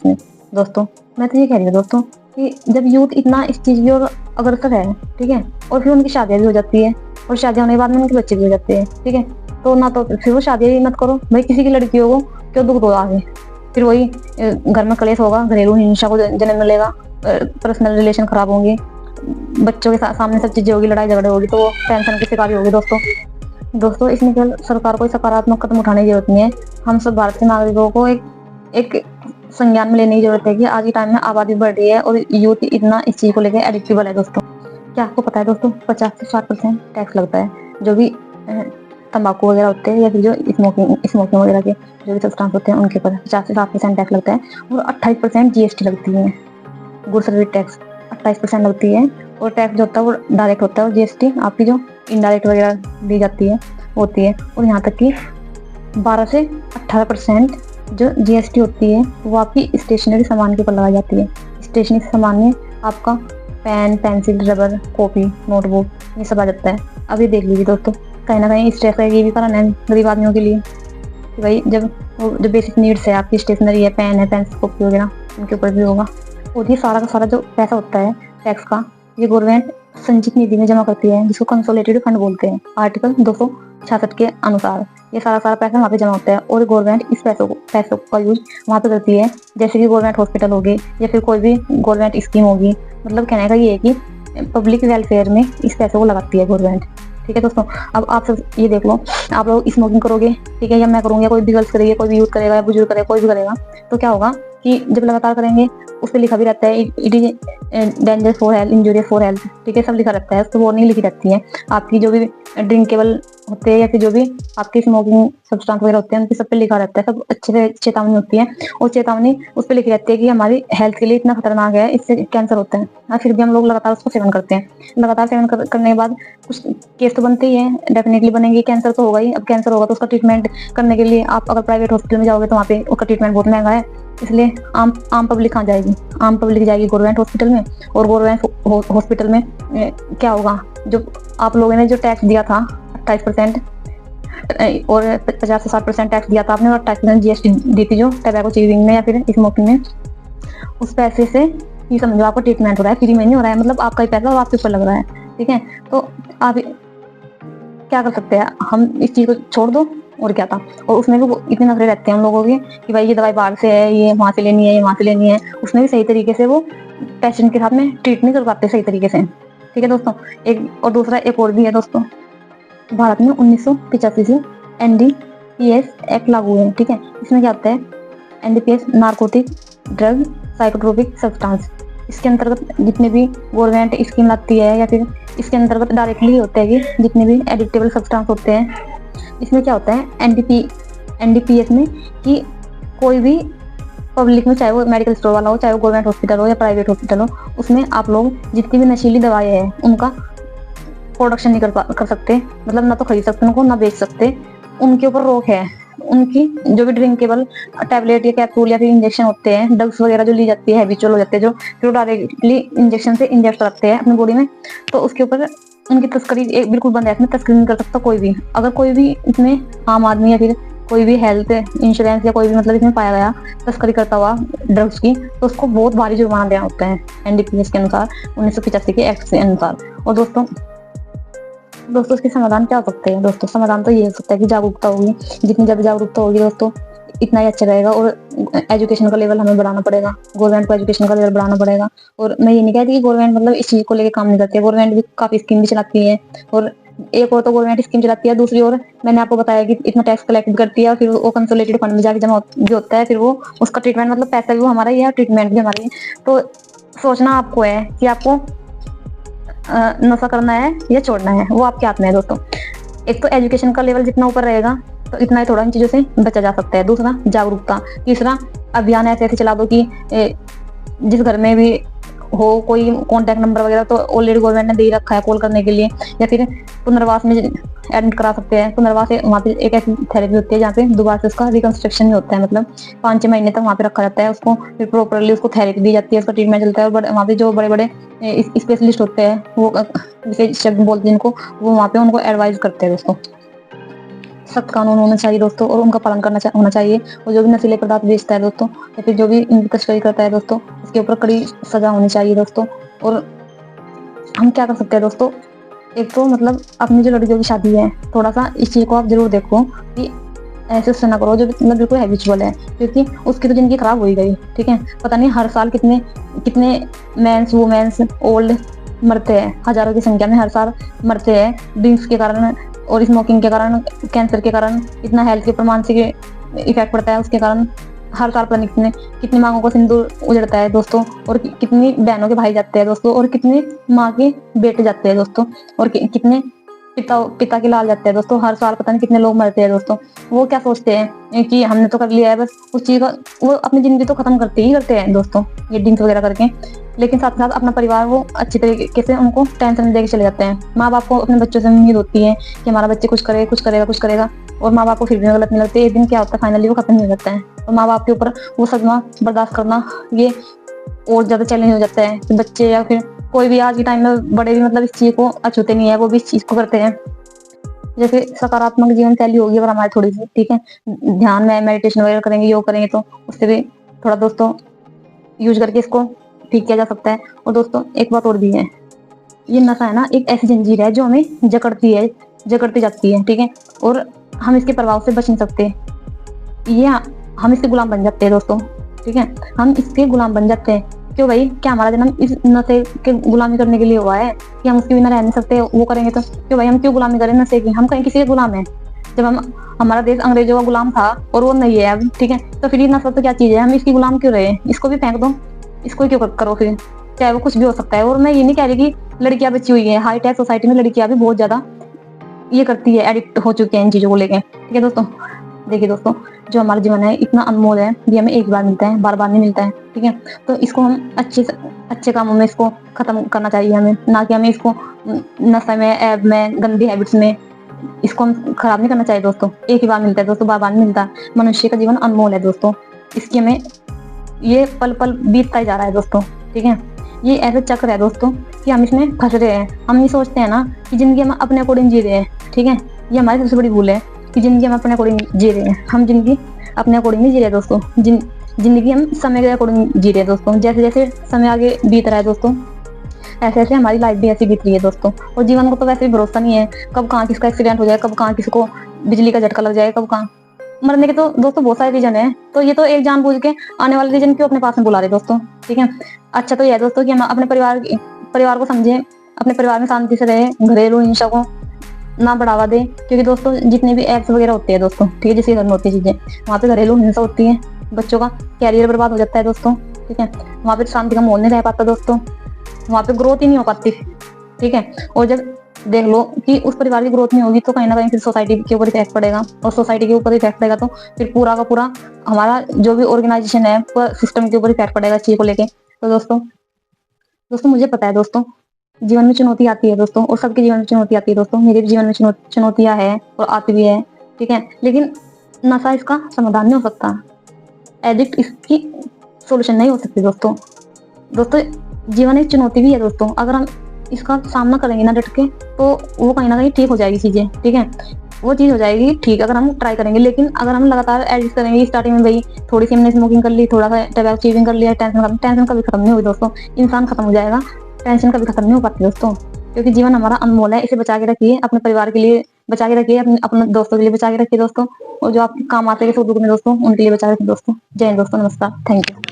में। दोस्तों मैं तो ये कह रही हूँ दोस्तों कि जब यूथ इतना इस चीज की ओर अग्रसर है, ठीक है, और फिर उनकी शादियां भी हो जाती है और शादियां होने के बाद में उनके बच्चे भी हो जाते हैं, ठीक है, तो ना तो फिर वो शादियां ही मत करो भाई, किसी की लड़कियों को क्यों दुख दो आगे। फिर वही घर में क्लेश होगा, घरेलू हिंसा को जन्म मिलेगा, पर्सनल रिलेशन खराब होंगे, बच्चों के सामने सब चीजें होगी, लड़ाई झगड़े होगी, तो वो टेंशन की शिकार होगी। दोस्तों इसमें केवल सरकार को सकारात्मक कदम उठाने की जरूरत नहीं है, हम सब भारत के नागरिकों को एक संज्ञान में लेने की जरूरत है कि आज के टाइम में आबादी बढ़ रही है और यूथ इतना इस चीज को लेकर एडिक्टेबल है। दोस्तों क्या आपको पता है दोस्तों 50 से 60% टैक्स लगता है जो भी तंबाकू वगैरह होते हैं या फिर जो स्मोकिंग वगैरह के जो भी सब्सटेंस होते हैं उनके ऊपर 50 से 60% टैक्स लगता है और 28% जीएसटी लगती है। गुड सर्विस टैक्स 28% लगती है और टैक्स जो होता है वो डायरेक्ट होता है और जीएसटी आपकी जो इनडायरेक्ट वगैरह दी जाती है होती है। और यहाँ तक कि 12 से 18% जो जीएसटी होती है वो आपकी स्टेशनरी सामान के ऊपर लगाई जाती है। स्टेशनरी सामान में आपका pen, pencil, rubber, copy, notebook ये सब आ जाता है। अब ये देख लीजिए दोस्तों, कहीं ना कहीं स्ट्रेस का ये भी कारण है गरीब आदमियों के लिए कि भाई जब जो बेसिक नीड्स है आपकी स्टेशनरी है, पेन है, पेंसिल, कॉपी वगैरह उनके ऊपर भी होगा। और ये सारा का सारा जो पैसा होता है टैक्स का, ये गवर्नमेंट संचित निधि में जमा करती है जिसको कंसोलिडेटेड फंड बोलते हैं। आर्टिकल 266 के अनुसार ये सारा पैसा वहाँ पे जमा होता है और गवर्नमेंट इस पैसों का यूज वहाँ पे करती है, जैसे कि गवर्नमेंट हॉस्पिटल हो गए या फिर कोई भी गवर्नमेंट स्कीम होगी। मतलब कहने का ये है कि पब्लिक वेलफेयर में इस पैसों को लगाती है गवर्नमेंट। ठीक है दोस्तों, अब आप सब ये देख लो, आप लोग स्मोकिंग करोगे, ठीक है, या मैं करूँगी, कोई भी गर्ल्स करेगी, कोई भी यूथ करेगा या बुजुर्ग करेगा, कोई भी करेगा, तो क्या होगा कि जब लगातार करेंगे उस पर लिखा भी रहता है it is danger for health, injurious for health, ठीक है, सब लिखा रहता है, तो वार्निंग लिखी रहती है। आपकी जो भी ड्रिंकेबल होते हैं या फिर जो भी आपके स्मोकिंग सब्सटेंस वगैरह होते हैं उनकी सब पे लिखा रहता है, सब अच्छे से चेतावनी होती है और चेतावनी उस पर लिखी रहती है कि हमारी हेल्थ के लिए इतना खतरनाक है, इससे कैंसर होता है। फिर भी हम लोग लगातार उसको सेवन करते हैं। लगातार सेवन करने के बाद कुछ केस तो बनते ही है, डेफिनेटली बनेंगे, कैंसर तो होगा ही। अब कैंसर होगा तो उसका ट्रीटमेंट करने के लिए आप अगर प्राइवेट हॉस्पिटल में जाओगे तो वहाँ पे उसका ट्रीटमेंट बहुत महंगा है, इसलिए आम पब्लिक कहाँ जाएगी? आम पब्लिक जाएगी गवर्नमेंट हॉस्पिटल में। और गवर्नमेंट हॉस्पिटल में क्या होगा, जो आप लोगों ने जो टैक्स दिया था 28% और 50 से 60% टैक्स दिया था आपने और 28% जीएसटी दी थी जो टैबैको चीविंग में या फिर स्मोकिंग में, उस पैसे से ये समझो आपको ट्रीटमेंट हो रहा है, फ्री में नहीं हो रहा है, मतलब आपका ही पैसा और आपके ऊपर लग रहा है। ठीक है, तो आप क्या कर सकते हैं, हम इस चीज को छोड़ दो और क्या था। और उसमें भी इतने नखरे रहते हैं हम लोगों के कि भाई ये दवाई बाहर से है, ये वहां से लेनी है, ये वहां से लेनी है, उसमें भी सही तरीके से वो पेशेंट के साथ में ट्रीट नहीं कर पाते सही तरीके से। ठीक है दोस्तों, एक और दूसरा एक और भी है दोस्तों, भारत में 1985 से एनडीपीएस एक्ट लागू है। ठीक है, इसमें क्या होता है, NDPS narcotic drug psychotropic substance, इसके अंतर्गत जितने भी गवर्नमेंट स्कीम लाती है या फिर इसके अंतर्गत डायरेक्टली होता है कि जितने भी एडिक्टेबल सब्सटेंस होते हैं, इसमें क्या होता है एनडीपीएस में कि कोई भी पब्लिक में, चाहे वो मेडिकल स्टोर वाला हो, चाहे वो गवर्नमेंट हॉस्पिटल हो या प्राइवेट हॉस्पिटल हो, उसमें आप लोग जितनी भी नशीली दवाएं हैं उनका प्रोडक्शन नहीं कर सकते, मतलब ना तो खरीद सकते उनको, ना बेच सकते, उनके ऊपर रोक है। उनकी जो भी ड्रिंकेबल टैबलेट या कैप्सूल या फिर इंजेक्शन होते हैं, ड्रग्स वगैरह जो ली जाती है, हैबिचुअल हो जाते हैं जो, फिर डायरेक्टली इंजेक्शन से इंजेक्ट करते हैं अपनी बॉडी में, तो उसके ऊपर उनकी तस्करी एक बिल्कुल बंद है, इसमें तस्करी नहीं कर सकता कोई भी। अगर कोई भी इसमें आम आदमी या फिर कोई भी हेल्थ इंश्योरेंस या कोई भी मतलब इसमें पाया गया तस्करी करता हुआ ड्रग्स की, तो उसको बहुत भारी जुर्माना देना होता है एनडीपीएस के अनुसार, 1985 के एक्ट के अनुसार। और दोस्तों इसके समाधान क्या हो सकते हैं? दोस्तों समाधान तो ये हो सकता है कि जागरूकता होगी, जितनी ज्यादा जागरूकता होगी दोस्तों इतना ही अच्छा रहेगा। और एजुकेशन का लेवल हमें बढ़ाना पड़ेगा, गवर्नमेंट को एजुकेशन का लेवल बढ़ाना पड़ेगा। और मैं ये नहीं कहती कि गवर्नमेंट मतलब इस चीज को लेकर काम नहीं करती है, गवर्नमेंट भी काफी स्कीम भी चलाती है। और एक और तो गवर्नमेंट स्कीम चलाती है, दूसरी ओर मैंने आपको बताया कि इतना टैक्स कलेक्ट करती है और फिर वो कंसोलिडेटेड फंड में जाके जमा भी होता है, फिर वो उसका ट्रीटमेंट, मतलब पैसा भी वो हमारा ही है, ट्रीटमेंट भी हमारी है। तो सोचना आपको है कि आपको नशा करना है या छोड़ना है, वो आपके हाथ में है दोस्तों। एक तो एजुकेशन का लेवल जितना ऊपर रहेगा तो इतना ही थोड़ा इन चीजों से बचा जा सकता है। दूसरा जागरूकता, तीसरा अभियान ऐसे चला दो कि जिस घर में भी हो कोई कॉन्टैक्ट नंबर वगैरह तो ऑलरेडी गवर्नमेंट ने दे रखा है कॉल करने के लिए, या फिर पुनर्वास में एडमिट करा सकते हैं। पुनर्वास वहाँ पे एक ऐसी थेरेपी होती है जहाँ पे दोबारा से उसका रिकंस्ट्रक्शन ही होता है, मतलब 5-6 महीने तक वहाँ पे रखा जाता है उसको, फिर प्रॉपरली उसको थेरेपी दी जाती है, उसका ट्रीटमेंट चलता है। और वहाँ पे जो बड़े बड़े स्पेशलिस्ट होते हैं, वो विशेषज्ञ बोलते हैं जिनको, वो वहाँ पे उनको एडवाइज करते हैं दोस्तों। सख्त कानून होना चाहिए दोस्तों, और उनका पालन होना चाहिए। और जो भी नशीले पदार्थ बेचता है दोस्तों, या फिर जो भी इनकी तस्करी करता है दोस्तों, उसके ऊपर कड़ी सजा होनी चाहिए दोस्तों। और हम क्या कर सकते हैं दोस्तों, एक तो मतलब अपनी जो लड़कियों की शादी है, थोड़ा सा इस चीज को आप जरूर देखो कि ऐसे उससे ना करो जो मतलब बिल्कुल हैबिचुअल है, क्योंकि उसकी तो जिंदगी खराब हो ही गई। ठीक है, पता नहीं हर साल कितने कितने मेंस वुमेन्स ओल्ड मरते हैं, हजारों की संख्या में हर साल मरते हैं ड्रिंक्स के कारण और स्मोकिंग के कारण, कैंसर के कारण। इतना हेल्थ के ऊपर मानसिक इफेक्ट पड़ता है उसके कारण। हर साल पता नहीं कितने कितनी मांगों को सिंदूर उजड़ता है दोस्तों, और कितनी बहनों के भाई जाते हैं दोस्तों, और कितने माँ के बेटे जाते हैं दोस्तों, और कितने पिता के लाल जाते हैं दोस्तों। हर साल पता नहीं कितने लोग मरते हैं दोस्तों। वो क्या सोचते हैं कि हमने तो कर लिया है बस, उस चीज का वो अपनी जिंदगी तो खत्म करते ही करते हैं दोस्तों, ये ड्रिंक्स वगैरह करके। लेकिन साथ साथ अपना परिवार वो अच्छी तरीके से उनको टेंशन दे के चले जाते हैं। माँ बाप को अपने बच्चों से उम्मीद होती है कि हमारा बच्चे कुछ करे, कुछ करेगा, कुछ करेगा, और माँ बाप को फिर भी गलत नहीं लगती। एक दिन क्या होता है, फाइनली वो खत्म हो जाता है, और माँ बाप के ऊपर वो सदमा बर्दाश्त करना ये और ज्यादा चैलेंज हो जाता है। बच्चे या फिर कोई भी आज के टाइम में बड़े भी मतलब इस चीज को अछूते नहीं है, वो भी इस चीज को करते हैं। जैसे सकारात्मक जीवन शैली होगी अगर हमारी थोड़ी सी, ठीक है, ध्यान में मेडिटेशन वगैरह करेंगे, योग करेंगे, तो उससे भी थोड़ा दोस्तों यूज करके इसको ठीक किया जा सकता है। और दोस्तों एक बात और भी है, ये नशा है ना एक ऐसी जंजीर है जो हमें जकड़ती है, जकड़ती जाती है। ठीक है, और हम इसके प्रभाव से बच नहीं सकते, ये हम इसके गुलाम बन जाते हैं दोस्तों। ठीक है, हम इसके गुलाम बन जाते हैं। क्यों भाई, क्या हमारा जन्म इस नशे के गुलामी करने के लिए हुआ है कि हम उसके बिना रह नहीं सकते? वो करेंगे तो क्यों भाई, हम क्यों गुलामी करें नशे की? हम कहीं किसी के गुलाम है? जब हमारा देश अंग्रेजों का गुलाम था और वो नहीं है अब, ठीक है, तो फिर ये नशा तो क्या चीज है? हम इसकी गुलाम क्यों रहे? इसको भी फेंक दो, इसको क्यों करो फिर, चाहे वो कुछ भी हो सकता है। और मैं ये नहीं कह रही कि लड़कियां बची हुई है, हाई टेक सोसाइटी में लड़कियां भी बहुत ज्यादा ये करती है, एडिक्ट हो चुके हैं इन चीजों को लेके। ठीक है दोस्तों, देखिए दोस्तों, जो हमारा जीवन है इतना अनमोल है, ये हमें एक बार मिलता है, बार बार नहीं मिलता है। ठीक है, तो इसको हम अच्छे कामों में इसको खत्म करना चाहिए हमें, ना कि हमें इसको नशे में, ऐब में, गंदी हैबिट्स में इसको हम खराब नहीं करना चाहिए दोस्तों। एक ही बार मिलता है दोस्तों, बार बार नहीं मिलता। मनुष्य का जीवन अनमोल है दोस्तों, इसकी हमें ये पल पल बीतता ही जा रहा है दोस्तों। ठीक है, ये ऐसा चक्र है दोस्तों कि हम इसमें फंस रहे हैं। हम ये सोचते हैं ना कि जिंदगी हम अपने अकॉर्डिंग जी रहे हैं। ठीक है, ये हमारी सबसे बड़ी भूल है कि जिंदगी हम अपने अकॉर्डिंग जी रहे हैं। हम जिंदगी अपने अकॉर्डिंग नहीं जी रहे दोस्तों, जिंदगी हम समय के अकॉर्डिंग जी रहे हैं दोस्तों। जैसे जैसे समय आगे बीत रहा है दोस्तों, ऐसे ऐसे हमारी लाइफ भी ऐसी बीत रही है दोस्तों। और जीवन को तो वैसे भी भरोसा नहीं है, कब कहाँ किसका एक्सीडेंट हो जाए, कब कहाँ किसी को बिजली का झटका लग जाए, कब कहाँ मरने के तो दोस्तों बहुत सारे रीजन है। तो ये तो एक जानबूझ के आने वाले रीजन क्यों अपने पास में बुला रहे दोस्तों? ठीक है, अच्छा तो यह है दोस्तों कि हम अपने परिवार को समझें, अपने परिवार में शांति से रहे, घरेलू हिंसा को ना बढ़ावा दे। क्योंकि दोस्तों जितने भी एप्स वगैरह होते हैं दोस्तों, ठीक है, जिसके घर में होती है चीजें, वहाँ पे घरेलू हिंसा होती है, बच्चों का कैरियर बर्बाद हो जाता है दोस्तों। ठीक है, वहाँ पे शांति का माहौल नहीं रह पाता दोस्तों, वहाँ पे ग्रोथ ही नहीं हो पाती। ठीक है, और जब देख लो कि उस परिवार की ग्रोथ नहीं होगी तो कहीं ना कहीं फिर सोसाइटी के ऊपर इफेक्ट पड़ेगा, और सोसाइटी के ऊपर इफेक्ट पड़ेगा तो फिर पूरा का पूरा हमारा जो भी ऑर्गेनाइजेशन है पूरा सिस्टम के ऊपर इफेक्ट पड़ेगा इस चीज को लेके। तो दोस्तों दोस्तों मुझे पता है दोस्तों, जीवन में चुनौती आती है दोस्तों, और सबके जीवन में चुनौती आती है दोस्तों, मेरे भी जीवन में चुनौतियां है और आती भी है। ठीक है, लेकिन नशा इसका समाधान नहीं हो सकता, एडिक्ट इसकी सोल्यूशन नहीं हो सकती दोस्तों। दोस्तों जीवन एक चुनौती भी है दोस्तों, अगर हम इसका सामना करेंगे ना डट के, तो वो कहीं ना कहीं ठीक हो जाएगी चीजें। ठीक है, वो चीज हो जाएगी ठीक अगर हम ट्राई करेंगे। लेकिन अगर हम लगातार एडिट करेंगे, स्टार्टिंग में भाई थोड़ी सी हमने स्मोकिंग कर ली, थोड़ा सा टबैको चीविंग कर लिया, टेंशन कभी खत्म नहीं हुई दोस्तों, इंसान खत्म हो जाएगा, टेंशन कभी खत्म नहीं हो पाती दोस्तों। क्योंकि जीवन हमारा अनमोल है, इसे बचा के रखिए, अपने परिवार के लिए बचा के रखिए, अपने दोस्तों के लिए बचा के रखिए दोस्तों, और जो आपके काम आते हैं सुख दुख में दोस्तों, उनके लिए बचा के रखिए दोस्तों। जय हिंद दोस्तों, नमस्कार, थैंक यू।